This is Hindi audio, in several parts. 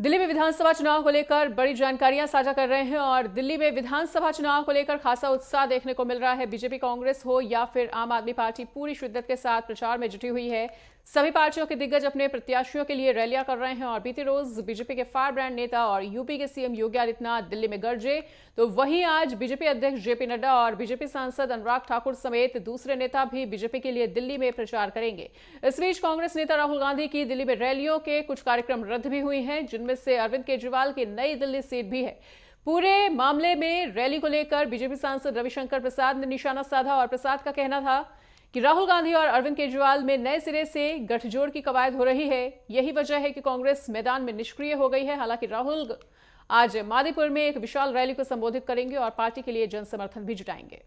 दिल्ली में विधानसभा चुनाव को लेकर बड़ी जानकारियां साझा कर रहे हैं और दिल्ली में विधानसभा चुनाव को लेकर खासा उत्साह देखने को मिल रहा है। बीजेपी कांग्रेस हो या फिर आम आदमी पार्टी पूरी शिद्दत के साथ प्रचार में जुटी हुई है। सभी पार्टियों के दिग्गज अपने प्रत्याशियों के लिए रैलियां कर रहे हैं और बीते रोज बीजेपी के फायर ब्रांड नेता और यूपी के सीएम योगी आदित्यनाथ दिल्ली में गरजे, तो वहीं आज बीजेपी अध्यक्ष जेपी नड्डा और बीजेपी सांसद अनुराग ठाकुर समेत दूसरे नेता भी बीजेपी के लिए दिल्ली में प्रचार करेंगे। इस बीच कांग्रेस नेता राहुल गांधी की दिल्ली में रैलियों के कुछ कार्यक्रम रद्द भी हुए हैं, जिनमें से अरविंद केजरीवाल की नई दिल्ली सीट भी है। पूरे मामले में रैली को लेकर बीजेपी सांसद रविशंकर प्रसाद ने निशाना साधा और प्रसाद का कहना था कि राहुल गांधी और अरविंद केजरीवाल में नए सिरे से गठजोड़ की कवायद हो रही है। यही वजह है कि कांग्रेस मैदान में निष्क्रिय हो गई है। हालांकि राहुल आज मादीपुर में एक विशाल रैली को संबोधित करेंगे और पार्टी के लिए जन समर्थन भी जुटाएंगे।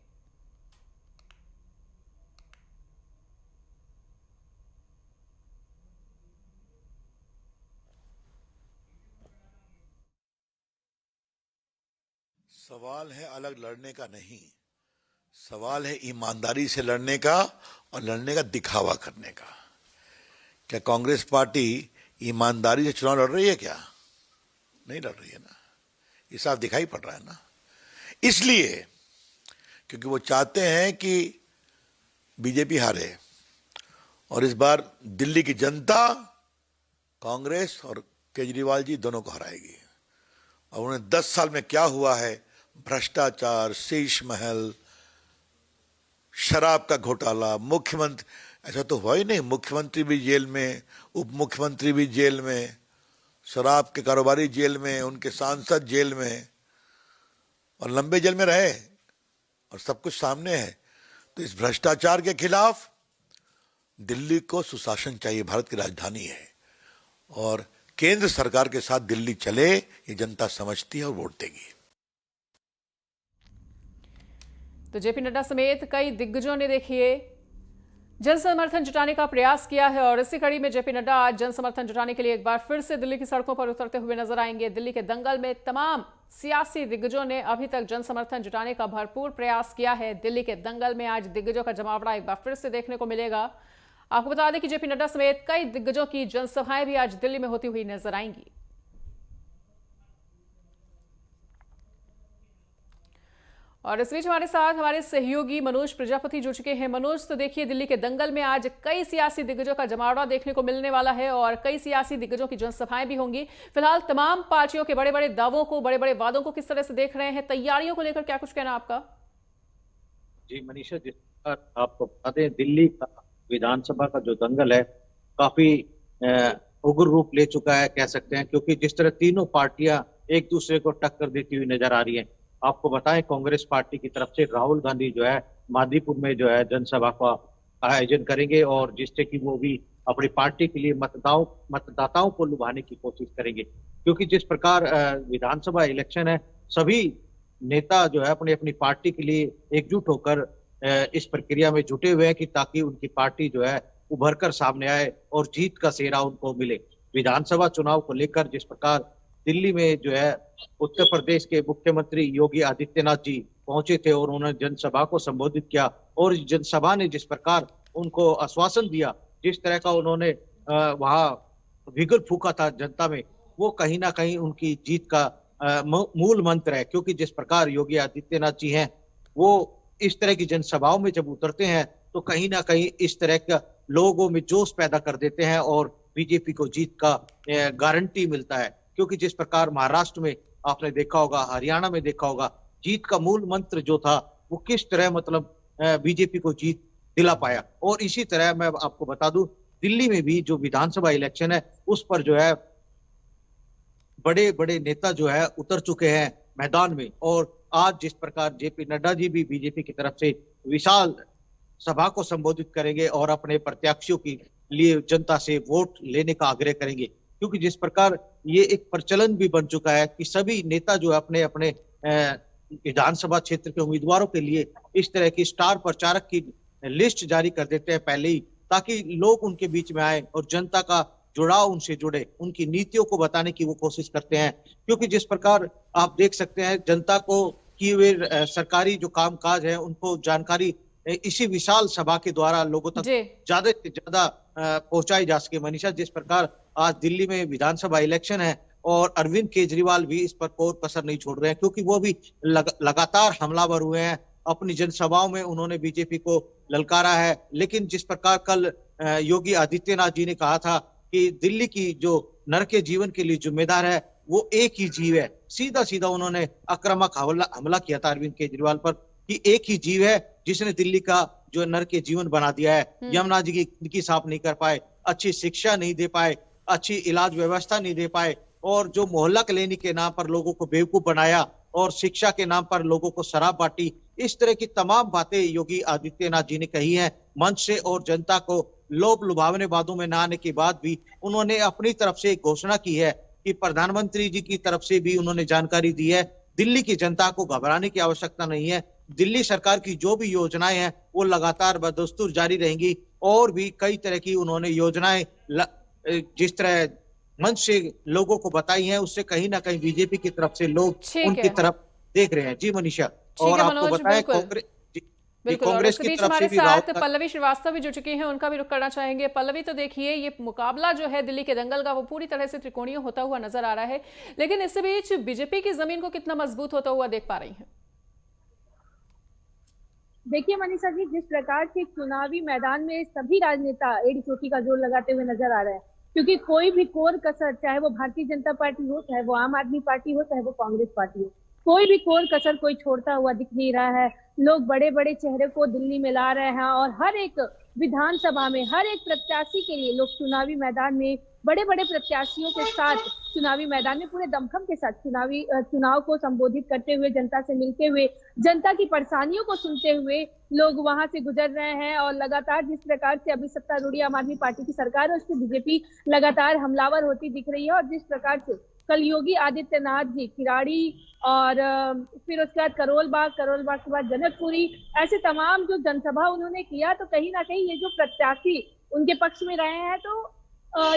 सवाल है अलग लड़ने का नहीं, सवाल है ईमानदारी से लड़ने का और लड़ने का दिखावा करने का। क्या कांग्रेस पार्टी ईमानदारी से चुनाव लड़ रही है? क्या नहीं लड़ रही है ना, ये साफ दिखाई पड़ रहा है ना। इसलिए क्योंकि वो चाहते हैं कि बीजेपी हारे और इस बार दिल्ली की जनता कांग्रेस और केजरीवाल जी दोनों को हराएगी। और उन्हें 10 साल में क्या हुआ है, भ्रष्टाचार, शीश महल, शराब का घोटाला, मुख्यमंत्री, ऐसा तो हुआ ही नहीं, मुख्यमंत्री भी जेल में, उप मुख्यमंत्री भी जेल में, शराब के कारोबारी जेल में, उनके सांसद जेल में और लंबे जेल में रहे और सब कुछ सामने है। तो इस भ्रष्टाचार के खिलाफ दिल्ली को सुशासन चाहिए, भारत की राजधानी है और केंद्र सरकार के साथ दिल्ली चले, ये जनता समझती है और वोट देगी। तो जेपी नड्डा समेत कई दिग्गजों ने देखिए जन समर्थन जुटाने का प्रयास किया है और इसी कड़ी में जेपी नड्डा आज जन समर्थन जुटाने के लिए एक बार फिर से दिल्ली की सड़कों पर उतरते हुए नजर आएंगे। दिल्ली के दंगल में तमाम सियासी दिग्गजों ने अभी तक जन समर्थन जुटाने का भरपूर प्रयास किया है। दिल्ली के दंगल में आज दिग्गजों का जमावड़ा एक बार फिर से देखने को मिलेगा। आपको बता दें कि जेपी नड्डा समेत कई दिग्गजों की जनसभाएं भी आज दिल्ली में होती हुई नजर आएंगी। और इस बीच हमारे साथ हमारे सहयोगी मनोज प्रजापति जुड़ चुके हैं। मनोज, तो देखिए दिल्ली के दंगल में आज कई सियासी दिग्गजों का जमावड़ा देखने को मिलने वाला है और कई सियासी दिग्गजों की जनसभाएं भी होंगी। फिलहाल तमाम पार्टियों के बड़े बड़े दावों को, बड़े बड़े वादों को किस तरह से देख रहे हैं, तैयारियों को लेकर क्या कुछ कहना आपका? जी मनीषा, जिस पर आपको बता दें, दिल्ली का विधानसभा का जो दंगल है काफी उग्र रूप ले चुका है कह सकते हैं, क्योंकि जिस तरह तीनों पार्टियां एक दूसरे को टक्कर देती हुई नजर आ रही हैं। आपको बताएं, कांग्रेस पार्टी की तरफ से राहुल गांधी जो है मादीपुर में जो है जनसभा का आयोजन करेंगे और जिससे कि वो भी अपनी पार्टी के लिए मतदाताओं को लुभाने की कोशिश करेंगे, क्योंकि जिस प्रकार विधानसभा इलेक्शन है, सभी नेता जो है अपनी अपनी पार्टी के लिए एकजुट होकर इस प्रक्रिया में जुटे हुए हैं कि ताकि उनकी पार्टी जो है उभर कर सामने आए और जीत का सेहरा उनको मिले। विधानसभा चुनाव को लेकर जिस प्रकार दिल्ली में जो है उत्तर प्रदेश के मुख्यमंत्री योगी आदित्यनाथ जी पहुंचे थे और उन्होंने जनसभा को संबोधित किया और इस जनसभा ने जिस प्रकार उनको आश्वासन दिया, जिस तरह का उन्होंने वहां विगल फूका था जनता में, वो कहीं ना कहीं उनकी जीत का मूल मंत्र है। क्योंकि जिस प्रकार योगी आदित्यनाथ जी हैं, वो इस तरह की जनसभाओं में जब उतरते हैं तो कहीं ना कहीं इस तरह का लोगों में जोश पैदा कर देते हैं और बीजेपी को जीत का गारंटी मिलता है। क्योंकि जिस प्रकार महाराष्ट्र में आपने देखा होगा, हरियाणा में देखा होगा, जीत का मूल मंत्र जो था वो किस तरह मतलब बीजेपी को जीत दिला पाया। और इसी तरह मैं आपको बता दूं, दिल्ली में भी जो विधानसभा इलेक्शन है उस पर जो है बड़े बड़े नेता जो है उतर चुके हैं मैदान में। और आज जिस प्रकार जेपी नड्डा जी भी बीजेपी की तरफ से विशाल सभा को संबोधित करेंगे और अपने प्रत्याशियों के लिए जनता से वोट लेने का आग्रह करेंगे, क्योंकि जिस प्रकार ये एक प्रचलन भी बन चुका है कि सभी नेता जो अपने अपने विधानसभा क्षेत्र के उम्मीदवारों के लिए इस तरह की स्टार प्रचारक की लिस्ट जारी कर देते हैं पहले ही, ताकि लोग उनके बीच में आए और जनता का जुड़ाव उनसे जुड़े, उनकी नीतियों को बताने की वो कोशिश करते हैं। क्योंकि जिस प्रकार आप देख सकते हैं, जनता को कि वे सरकारी जो कामकाज है उनको जानकारी इसी विशाल सभा के द्वारा लोगों तक ज्यादा से ज्यादा पहुंचाई जा सके। मनीषा, जिस प्रकार आज दिल्ली में विधानसभा इलेक्शन है और अरविंद केजरीवाल भी इस पर कोई कसर नहीं छोड़ रहे हैं, क्योंकि वो भी लगातार हमलावर हुए हैं। अपनी जनसभाओं में उन्होंने बीजेपी को ललकारा है। लेकिन जिस प्रकार कल योगी आदित्यनाथ जी ने कहा था कि दिल्ली की जो नर के जीवन के लिए जिम्मेदार है वो एक ही जीव है, सीधा सीधा उन्होंने आक्रामक हमला किया था अरविंद केजरीवाल पर कि एक ही जीव है जिसने दिल्ली का जो नर के जीवन बना दिया है। यमुना जी की खिड़की साफ नहीं कर पाए, अच्छी शिक्षा नहीं दे पाए, अच्छी इलाज व्यवस्था नहीं दे पाए, और जो मोहल्ला क्लिनिक के नाम पर लोगों को बेवकूफ बनाया और शिक्षा के नाम पर लोगों को शराब बांटी, इस तरह की तमाम बातें योगी आदित्यनाथ जी ने कही हैं मंच से। और जनता को लोभ लुभावने बातों में न आने के बाद भी उन्होंने अपनी तरफ से एक घोषणा की है कि प्रधानमंत्री जी की तरफ से भी उन्होंने जानकारी दी है, दिल्ली की जनता को घबराने की आवश्यकता नहीं है। दिल्ली सरकार की जो भी योजनाएं हैं वो लगातार बदस्तूर जारी रहेंगी। और भी कई तरह की उन्होंने योजनाएं जिस तरह मंच से लोगों को बताई हैं, उससे कहीं ना कहीं बीजेपी की तरफ से लोग उनकी तरफ देख रहे हैं। जी मनीषा, और आपको बताएं बिल्कुल, और इस बीच हमारे साथ पल्लवी श्रीवास्तव भी जुड़ चुकी हैं, उनका भी रुख करना चाहेंगे। पल्लवी, तो देखिए ये मुकाबला जो है दिल्ली के दंगल का वो पूरी तरह से त्रिकोणीय होता हुआ नजर आ रहा है, लेकिन इस बीच बीजेपी की जमीन को कितना मजबूत होता हुआ देख पा रही हैं? देखिए मनीषा जी, जिस प्रकार से चुनावी मैदान में सभी राजनेता एड़ी चोटी का जोर लगाते हुए नजर आ रहे हैं, क्योंकि कोई भी कोर कसर, चाहे वो भारतीय जनता पार्टी हो, चाहे वो आम आदमी पार्टी हो, चाहे वो कांग्रेस पार्टी हो, कोई भी कोर कसर कोई छोड़ता हुआ दिख नहीं रहा है। लोग बड़े बड़े चेहरे को दिल्ली में ला रहे हैं और हर एक विधानसभा में हर एक प्रत्याशी के लिए लोग चुनावी मैदान में बड़े बड़े प्रत्याशियों के साथ चुनावी मैदान में पूरे दमखम के साथ चुनाव को संबोधित करते हुए, जनता से मिलते हुए, जनता की परेशानियों को सुनते हुए लोग वहां से गुजर रहे हैं। और लगातार जिस प्रकार से अभी सत्तारूढ़ आम आदमी पार्टी की सरकार है, उससे बीजेपी लगातार हमलावर होती दिख रही है। और जिस प्रकार से कल योगी आदित्यनाथ जी किराड़ी और फिर उसके बाद करोल बाग के बाद जनकपुरी, ऐसे तमाम जो जनसभा उन्होंने किया, तो कहीं ना कहीं ये जो प्रत्याशी उनके पक्ष में रहे हैं, तो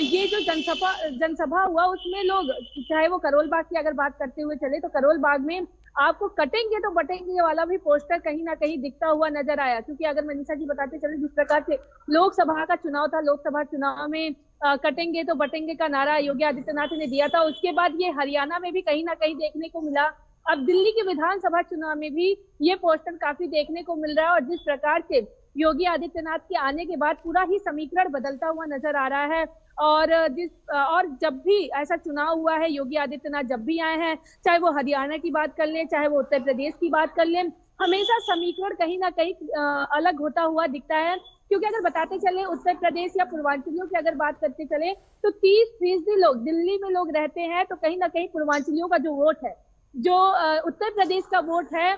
ये जो जनसभा हुआ उसमें लोग, चाहे वो करोल बाग की अगर बात करते हुए चले, तो करोल बाग में आपको कटेंगे तो बटेंगे वाला भी पोस्टर कहीं ना कहीं दिखता हुआ नजर आया। क्योंकि अगर मनीषा जी बताते चले, जिस प्रकार से लोकसभा का चुनाव था, लोकसभा चुनाव में कटेंगे तो बटेंगे का नारा योगी आदित्यनाथ ने दिया था, उसके बाद ये हरियाणा में भी कहीं ना कहीं देखने को मिला। अब दिल्ली के विधानसभा चुनाव में भी ये पोस्टर काफी देखने को मिल रहा है। और जिस प्रकार से योगी आदित्यनाथ के आने के बाद पूरा ही समीकरण बदलता हुआ नजर आ रहा है। और जब भी ऐसा चुनाव हुआ है, योगी आदित्यनाथ जब भी आए हैं, चाहे वो हरियाणा की बात कर लें, चाहे वो उत्तर प्रदेश की बात कर लें, हमेशा समीकरण कहीं ना कहीं अलग होता हुआ दिखता है। क्योंकि अगर बताते चले उत्तर प्रदेश या पूर्वांचलियों की अगर बात करते चले, तो 30% लोग दिल्ली में लोग रहते हैं, तो कहीं ना कहीं पूर्वांचलियों का जो वोट है, जो उत्तर प्रदेश का वोट है,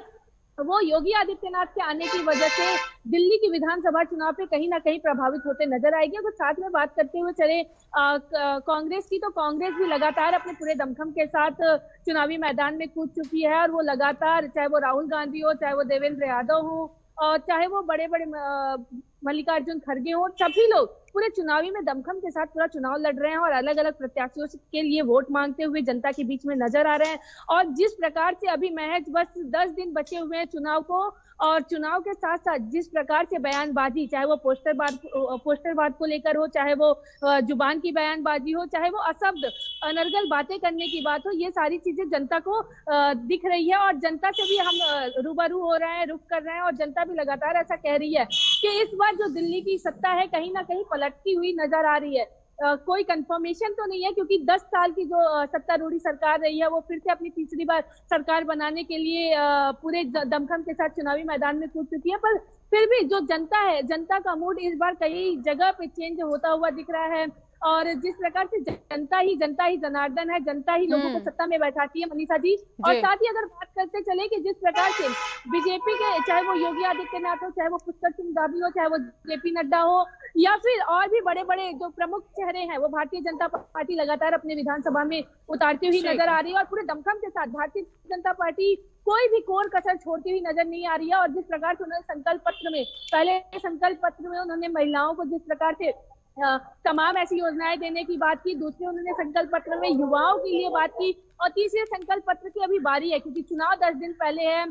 वो योगी आदित्यनाथ के आने की वजह से दिल्ली की विधानसभा चुनाव पे कहीं ना कहीं प्रभावित होते नजर आएगी। अगर साथ में बात करते हुए चले कांग्रेस की, तो कांग्रेस भी लगातार अपने पूरे दमखम के साथ चुनावी मैदान में कूद चुकी है। और वो लगातार, चाहे वो राहुल गांधी हो, चाहे वो देवेंद्र यादव हो, और चाहे वो बड़े बड़े मल्लिकार्जुन खड़गे हो, सभी लोग पूरे चुनावी में दमखम के साथ पूरा चुनाव लड़ रहे हैं और अलग अलग प्रत्याशियों के लिए वोट मांगते हुए जनता के बीच में नजर आ रहे हैं। और जिस प्रकार से अभी महज बस 10 दिन बचे हुए हैं चुनाव को, और चुनाव के साथ साथ जिस प्रकार से बयानबाजी, चाहे वो पोस्टरवाद को लेकर हो, चाहे वो जुबान की बयानबाजी हो, चाहे वो अशब्द अनर्गल बातें करने की बात हो, ये सारी चीजें जनता को दिख रही है। और जनता से भी हम रूबरू हो रहे हैं, रुख कर रहे हैं, और जनता भी लगातार ऐसा कह रही है कि इस बार जो दिल्ली की सत्ता है कहीं ना कहीं पलटती हुई नजर आ रही है। कोई कंफर्मेशन तो नहीं है, क्योंकि 10 साल की जो सत्तारूढ़ी सरकार रही है, वो फिर से अपनी तीसरी बार सरकार बनाने के लिए पूरे दमखम के साथ चुनावी मैदान में कूद चुकी है। पर फिर भी जो जनता है, जनता का मूड इस बार कई जगह पे चेंज होता हुआ दिख रहा है। और जिस प्रकार से जनता ही जनार्दन है, जनता ही लोगों को सत्ता में बैठाती है मनीषा जी। और साथ ही अगर बात करते चले कि जिस प्रकार से बीजेपी के, चाहे वो योगी आदित्यनाथ हो, चाहे वो पुष्कर सिंह धामी हो, चाहे वो जेपी नड्डा हो, या फिर और भी बड़े बड़े जो प्रमुख चेहरे हैं, वो भारतीय जनता पार्टी लगातार अपने विधानसभा में उतारती हुई नजर आ रही है। और पूरे दमखम के साथ भारतीय जनता पार्टी कोई भी कोर कसर छोड़ती हुई नजर नहीं आ रही है। और जिस प्रकार से उन्होंने संकल्प पत्र में उन्होंने महिलाओं को जिस प्रकार से तमाम ऐसी योजनाएं देने की बात की, दूसरे उन्होंने संकल्प पत्र में युवाओं के लिए बात की, और तीसरे संकल्प पत्र की अभी बारी है, क्योंकि चुनाव 10 दिन पहले है।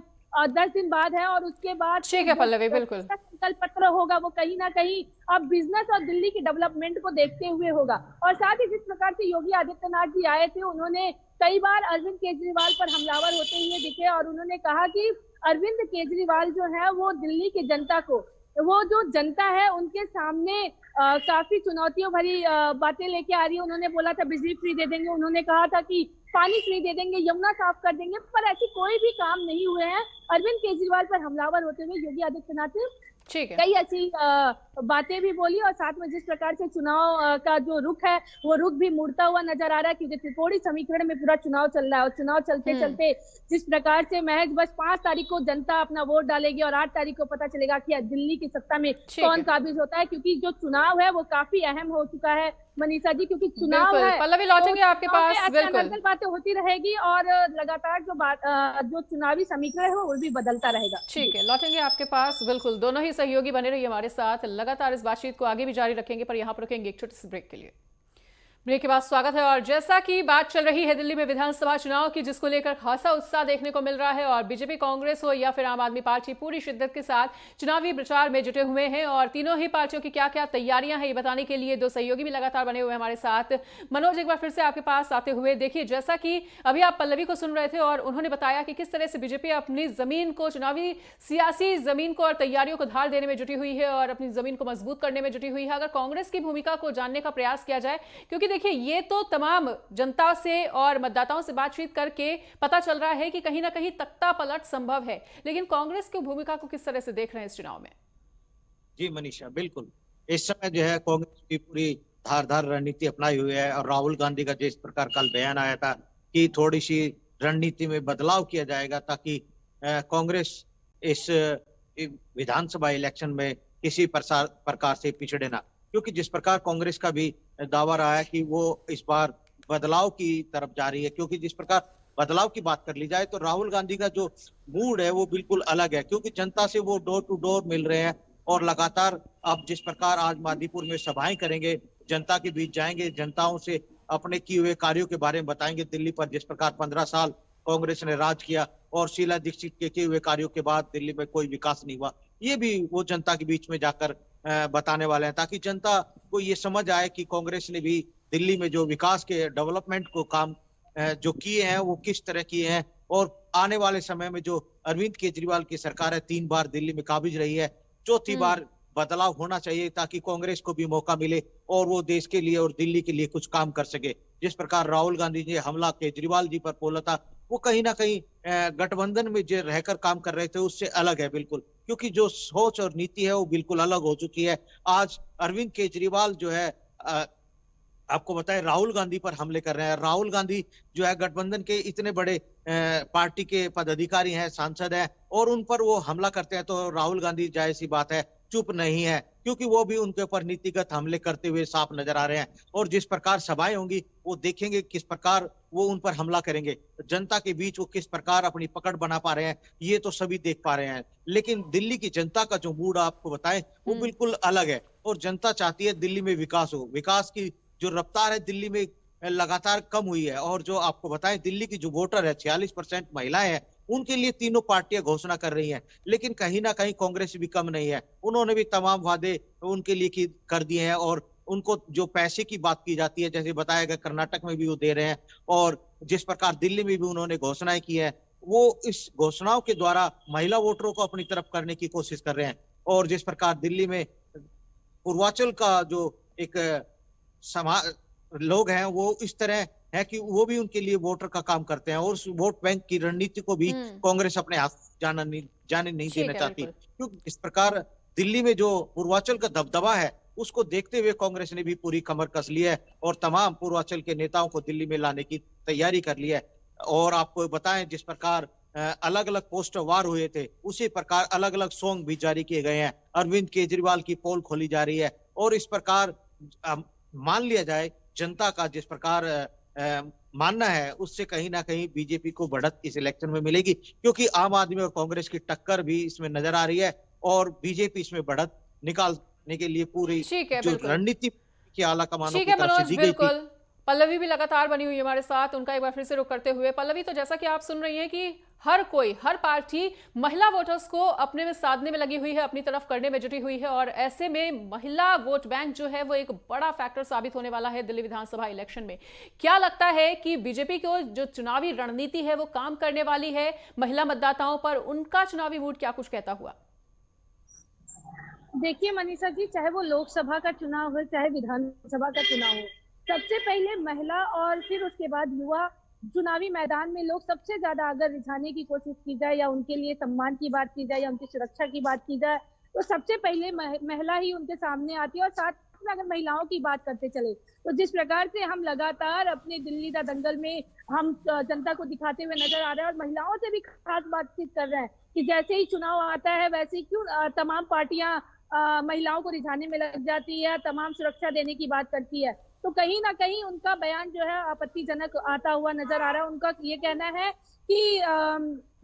10 दिन बाद है और उसके बाद ठीक है पल्लवी, बिल्कुल। संकल्प पत्र होगा वो कहीं ना कहीं अब बिजनेस और दिल्ली की डेवलपमेंट को देखते हुए होगा। और साथ ही जिस प्रकार से योगी आदित्यनाथ जी आए थे, उन्होंने कई बार अरविंद केजरीवाल पर हमलावर होते हुए दिखे और उन्होंने कहा कि अरविंद केजरीवाल जो है वो दिल्ली की जनता को, वो जो जनता है उनके सामने काफी चुनौतियों भरी बातें लेके आ रही है। उन्होंने बोला था बिजली फ्री दे देंगे, उन्होंने कहा था कि पानी फ्री दे देंगे, यमुना साफ कर देंगे, पर ऐसे कोई भी काम नहीं हुए हैं। अरविंद केजरीवाल पर हमलावर होते हुए योगी आदित्यनाथ ने ठीक है। कई ऐसी बातें भी बोली और साथ में जिस प्रकार से चुनाव का जो रुख है वो रुख भी मुड़ता हुआ नजर आ रहा है, क्योंकि त्रिकोणी समीकरण में पूरा चुनाव चल रहा है और चुनाव चलते चलते जिस प्रकार से महज बस 5 तारीख को जनता अपना वोट डालेगी और 8 तारीख को पता चलेगा कि दिल्ली की सत्ता में कौन काबिज होता है, क्योंकि जो चुनाव है वो काफी अहम हो चुका है मनीषा जी, क्योंकि चुनाव है। पल्लवी लौटेंगे आपके पास, बिल्कुल बातें होती रहेगी और लगातार जो चुनावी समीकरण है वो भी बदलता रहेगा। ठीक है, लौटेंगे आपके पास, बिल्कुल। दोनों ही सहयोगी बने रहिए हमारे साथ, लगातार इस बातचीत को आगे भी जारी रखेंगे, पर यहाँ पर रुकेंगे एक छोटे से ब्रेक के लिए। ब्रेक के बाद स्वागत है। और जैसा कि बात चल रही है दिल्ली में विधानसभा चुनाव की, जिसको लेकर खासा उत्साह देखने को मिल रहा है और बीजेपी कांग्रेस हो या फिर आम आदमी पार्टी पूरी शिद्दत के साथ चुनावी प्रचार में जुटे हुए हैं। और तीनों ही पार्टियों की क्या क्या तैयारियां हैं ये बताने के लिए दो सहयोगी भी लगातार बने हुए हमारे साथ। मनोज, एक बार फिर से आपके पास आते हुए, देखिए जैसा कि अभी आप पल्लवी को सुन रहे थे और उन्होंने बताया कि किस तरह से बीजेपी अपनी जमीन को, चुनावी सियासी जमीन को और तैयारियों को धार देने में जुटी हुई है और अपनी जमीन को मजबूत करने में जुटी हुई है। अगर कांग्रेस की भूमिका को जानने का प्रयास किया जाए, क्योंकि देखिए ये तो तमाम जनता से और मतदाताओं से बातचीत करके पता चल रहा है कि कहीं ना कहीं तख्ता पलट संभव है, लेकिन कांग्रेस की भूमिका को किस तरह से देख रहे हैं इस चुनाव में? जी मनीषा, बिल्कुल इस समय जो है कांग्रेस की पूरी धारदार रणनीति अपनाई हुई है और राहुल गांधी का जिस प्रकार कल बयान आया था कि थोड़ी सी रणनीति में बदलाव किया जाएगा ताकि कांग्रेस इस विधानसभा इलेक्शन में किसी प्रकार से पिछड़े ना, क्योंकि जिस प्रकार कांग्रेस का भी दावा रहा है कि वो इस बार बदलाव की तरफ जा रही है, क्योंकि जिस प्रकार बदलाव की बात कर ली जाए तो राहुल गांधी का जो मूड है वो बिल्कुल अलग है, क्योंकि जनता से वो डोर टू डोर मिल रहे हैं और लगातार अब जिस प्रकार आज मादीपुर में सभाएं करेंगे, जनता के बीच जाएंगे, जनताओं से अपने किए हुए कार्यों के बारे में बताएंगे। दिल्ली पर जिस प्रकार 15 साल कांग्रेस ने राज किया और शीला दीक्षित के किए हुए कार्यों के बाद दिल्ली में कोई विकास नहीं हुआ, ये भी वो जनता के बीच में जाकर बताने वाले हैं, ताकि जनता को ये समझ आए कि कांग्रेस ने भी दिल्ली में जो विकास के डेवलपमेंट को काम जो किए हैं वो किस तरह किए हैं। और आने वाले समय में जो अरविंद केजरीवाल की सरकार है 3 बार दिल्ली में काबिज रही है, चौथी बार बदलाव होना चाहिए ताकि कांग्रेस को भी मौका मिले और वो देश के लिए और दिल्ली के लिए कुछ काम कर सके। जिस प्रकार राहुल गांधी ने हमला केजरीवाल जी पर बोला था, वो कहीं ना कहीं गठबंधन में जो रहकर काम कर रहे थे उससे अलग है बिल्कुल, क्योंकि जो सोच और नीति है वो बिल्कुल अलग हो चुकी है। आज अरविंद केजरीवाल जो है आपको बताएं राहुल गांधी पर हमले कर रहे हैं। राहुल गांधी जो है गठबंधन के इतने बड़े पार्टी के पदाधिकारी हैं, सांसद हैं, और उन पर वो हमला करते हैं तो राहुल गांधी जाहिर सी बात है चुप नहीं है, क्योंकि वो भी उनके ऊपर नीतिगत हमले करते हुए साफ नजर आ रहे हैं। और जिस प्रकार सभाएं होंगी वो देखेंगे किस प्रकार वो उन पर हमला करेंगे, जनता के बीच वो किस प्रकार अपनी पकड़ बना पा रहे हैं, ये तो सभी देख पा रहे हैं। लेकिन दिल्ली की जनता का जो मूड आपको बताएं वो बिल्कुल अलग है और जनता चाहती है दिल्ली में विकास हो। विकास की जो रफ्तार है दिल्ली में लगातार कम हुई है और जो आपको बताएं दिल्ली की जो वोटर है 46% महिलाएं हैं, उनके लिए तीनों पार्टियां घोषणा कर रही हैं, लेकिन कहीं ना कहीं कांग्रेस भी कम नहीं है। उन्होंने भी तमाम वादे उनके लिए कर दिए हैं और उनको जो पैसे की बात की जाती है, जैसे बताया गया कर्नाटक में भी वो दे रहे हैं और जिस प्रकार दिल्ली में भी उन्होंने घोषणाएं की है, वो इस घोषणाओं के द्वारा महिला वोटरों को अपनी तरफ करने की कोशिश कर रहे हैं। और जिस प्रकार दिल्ली में पूर्वांचल का जो एक लोग हैं वो इस तरह है कि वो भी उनके लिए वोटर का काम करते हैं और उस वोट बैंक की रणनीति को भी कांग्रेस अपने हाथ जाने नहीं देना चाहती, क्योंकि इस प्रकार दिल्ली में जो पूर्वांचल का दबदबा है उसको देखते हुए कांग्रेस ने भी पूरी कमर कस ली है और तमाम पूर्वांचल के नेताओं को दिल्ली में लाने की तैयारी कर ली है। और आपको बताएं जिस प्रकार अलग अलग पोस्टर वार हुए थे, उसी प्रकार अलग अलग सॉन्ग भी जारी किए गए हैं। अरविंद केजरीवाल की पोल खोली जा रही है और इस प्रकार मान लिया जाए जनता का जिस प्रकार मानना है उससे कहीं ना कहीं बीजेपी को बढ़त इस इलेक्शन में मिलेगी, क्योंकि आम आदमी और कांग्रेस की टक्कर भी इसमें नजर आ रही है और बीजेपी इसमें बढ़त निकालने के लिए पूरी जो रणनीति की आला कमानों की तरफ से दी गई थी। पल्लवी भी लगातार बनी हुई है हमारे साथ, उनका एक बार फिर से रुख करते हुए। पल्लवी, तो जैसा कि आप सुन रही हैं कि हर कोई, हर पार्टी महिला वोटर्स को अपने में साधने में लगी हुई है, अपनी तरफ करने में जुटी हुई है, और ऐसे में महिला वोट बैंक जो है वो एक बड़ा फैक्टर साबित होने वाला है दिल्ली विधानसभा इलेक्शन में। क्या लगता है कि बीजेपी को जो चुनावी रणनीति है वो काम करने वाली है महिला मतदाताओं पर? उनका चुनावी मूड क्या कुछ कहता हुआ? देखिए मनीषा जी, चाहे वो लोकसभा का चुनाव हो चाहे विधानसभा का चुनाव हो, सबसे पहले महिला और फिर उसके बाद युवा चुनावी मैदान में लोग सबसे ज्यादा अगर रिझाने की कोशिश की जाए या उनके लिए सम्मान की बात की जाए या उनकी सुरक्षा की बात की जाए, तो सबसे पहले महिला ही उनके सामने आती है। और साथ में अगर महिलाओं की बात करते चले तो जिस प्रकार से हम लगातार अपने दिल्ली दा दंगल में हम जनता को दिखाते हुए नजर आ रहे हैं और महिलाओं से भी खास बातचीत कर रहे हैं कि जैसे ही चुनाव आता है वैसे ही क्यों तमाम पार्टियां महिलाओं को रिझाने में लग जाती है, तमाम सुरक्षा देने की बात करती है, तो कहीं ना कहीं उनका बयान जो है आपत्तिजनक आता हुआ नजर आ रहा है। उनका ये कहना है कि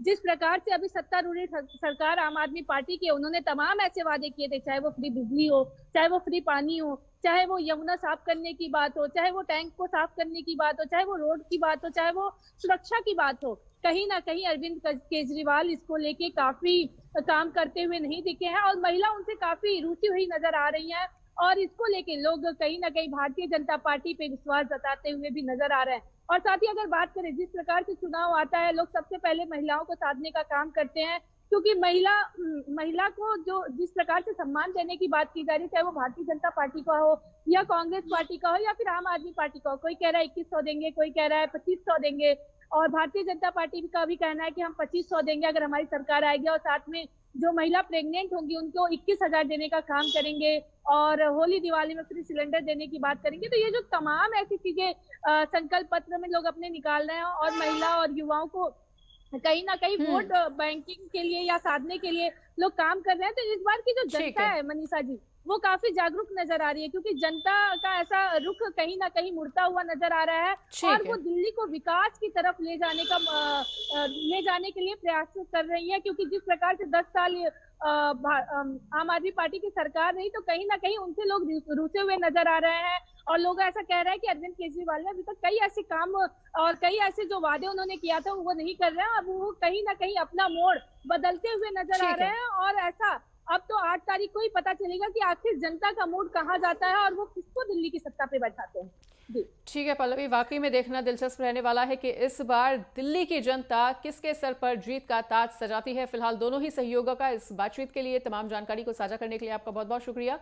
जिस प्रकार से अभी सत्तारूढ़ सरकार आम आदमी पार्टी की, उन्होंने तमाम ऐसे वादे किए थे, चाहे वो फ्री बिजली हो, चाहे वो फ्री पानी हो, चाहे वो यमुना साफ करने की बात हो, चाहे वो टैंक को साफ करने की बात हो, चाहे वो रोड की बात हो, चाहे वो सुरक्षा की बात हो, कहीं ना कहीं अरविंद केजरीवाल इसको लेके काफी काम करते हुए नहीं दिखे हैं और महिला उनसे काफी रुचि हुई नजर आ रही है और इसको लेके लोग कहीं ना कहीं भारतीय जनता पार्टी पे विश्वास जताते हुए भी नजर आ रहे हैं। और साथ ही अगर बात करें, जिस प्रकार से चुनाव आता है, लोग सबसे पहले महिलाओं को साधने का काम करते हैं, क्योंकि महिला को जो जिस प्रकार से सम्मान देने की बात की जा रही है, चाहे वो भारतीय जनता पार्टी का हो या कांग्रेस पार्टी का हो या फिर आम आदमी पार्टी का हो, कोई कह रहा है 2100 देंगे, कोई कह रहा है 2500 देंगे, और भारतीय जनता पार्टी का भी कहना है कि हम 2500 देंगे अगर हमारी सरकार आएगी, और साथ में जो महिला प्रेग्नेंट होंगी उनको 21,000 देने का काम करेंगे और होली दिवाली में फ्री सिलेंडर देने की बात करेंगे। तो ये जो तमाम ऐसी चीजें संकल्प पत्र में लोग अपने निकाल रहे हैं और महिला और युवाओं को कहीं ना कहीं वोट बैंकिंग के लिए या साधने के लिए लोग काम कर रहे हैं। तो इस बार की जो जनता है मनीषा जी, वो काफी जागरूक नजर आ रही है, क्योंकि जनता का ऐसा रुख कहीं ना कहीं मुड़ता हुआ नजर आ रहा है और वो दिल्ली को विकास की तरफ ले जाने के लिए प्रयास कर रही है। क्योंकि जिस प्रकार से 10 साल आम आदमी पार्टी की सरकार रही, तो कहीं ना कहीं उनसे लोग रूठे हुए नजर आ रहे हैं और लोग ऐसा कह रहे हैं कि अरविंद केजरीवाल ने अभी तक कई ऐसे काम और कई ऐसे जो वादे उन्होंने किया था वो नहीं कर रहे हैं। अब वो कहीं ना कहीं अपना मोड़ बदलते हुए नजर आ रहे हैं और ऐसा अब तो 8 तारीख को ही पता चलेगा कि आखिर जनता का मूड कहाँ जाता है और वो किसको दिल्ली की सत्ता पे बैठाते हैं। ठीक है पल्लवी, वाकई में देखना दिलचस्प रहने वाला है कि इस बार दिल्ली की जनता किसके सर पर जीत का ताज सजाती है। फिलहाल दोनों ही सहयोगों का इस बातचीत के लिए, तमाम जानकारी को साझा करने के लिए आपका बहुत बहुत शुक्रिया।